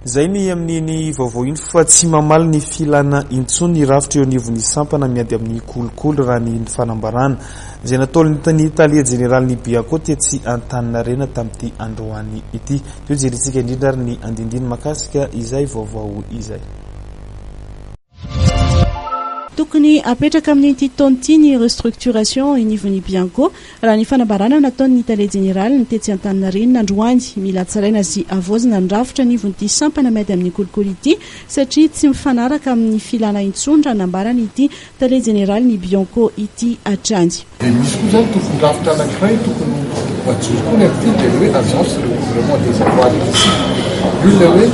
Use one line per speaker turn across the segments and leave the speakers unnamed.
zay ny amin'iny vaovao iny fa tsy mamaly ny filana intsony rafitra eo anivon'ny sampana miady amin'ny kolokolo raha ny fanambarana zay nataon'ny Italia Général ny Biako tetsy Antaninarenina tamin'ity androany ity. Io jerentsika indrindra ary ny andindiny makasika izay vaovao izay.
Tokony apetraka amin'ny taonty ny restructuration inivony Bianco raha ny fanambarana nataon'ny Italia Général ny tetsy Antaninarenina androany mila tsaraina sy avozina ny rafitra nivon'ity sampana miady amin'ny kolokolo ity satria tsy mifanaraka amin'ny filana intsondra nambarany ity Italia Général ny Bianco ity atrany.
Misy koa zany tokony rafitra anankiray tokony majoro koa ny amin'ity dia hoe agence de recouvrement des avoirs ici. Io ilay hoe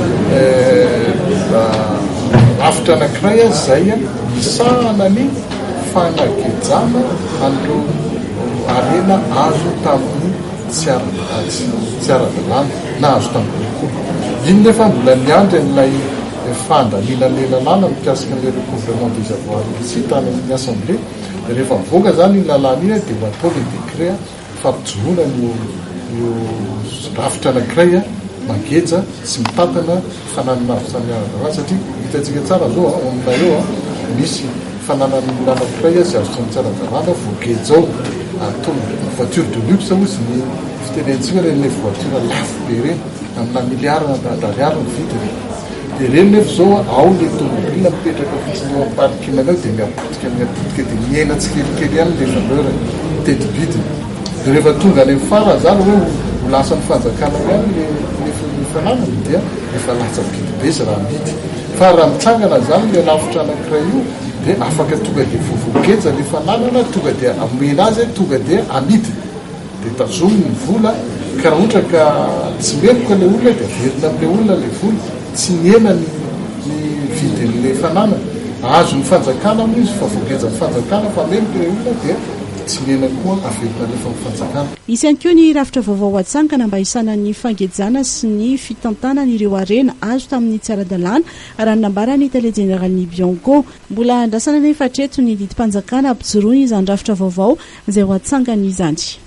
rafitra anankiray zay misahana ny fanagejana an'ireo arena azo tamin'ny tsy ara-dalàna na azo tamin'ny kolokolo. Iny nefa mbola miandry n'ilay fandaliana lalàna mikasika an'ilay recouvrement des avoirs ici tany amin'ny assemblée. Rehefa mivoaka zany ny lalàna iny dia ho atao le décret fampijoroana io rafitra anankiray mangeja sy mitantana fananana samy ara-dalàna satria hitantsika tsara zao amina eo misy fananana anankiray sy azo samy tsara dalàna voagejao atao voiture de luxe ozy ny fitenentsika renyle voiture lafo be reny amina miliarina daliarina ny vidiny. Dia reny nefa zao ao le tomobile mipetraka fotsiny eo am-parikina ao dia miapotika dia miaina tsikelikely ihany le valeur teti-bidiny. Dia rehefa tonga any amin'ny farany zany hoe ho lasa ny fanjakana ihany le fananana dia efa latsa bidibe izy raha amidy. Fa raha mitsangana zany le lavitra anankiray io dia afaka tonga dia vovogeja le fananana tonga dia amena azy tonga dia amidy dia tazomy ny vola ka raha ohatra ka tsy meloka le olona dia verina amin'le olona le vola tsy niena ny vidin'le fananana azo ny fanjakana moa izy fa vogeja ny fanjakana fa meloka le olona dia tsy miena koa averina lefa fanjakana.
Isy ihany koa ny rafitra vaovao atsangana mba hisanan'ny fangejana sy ny fitantanana ireo arena azo tamin'ny tsy ara-dalàna raha nambarany Italia Général ny Bianco. Mbola andrasana nefa hatreto ny didim-panjakana ampijoroany izany rafitra vaovao izay ho atsangany izany.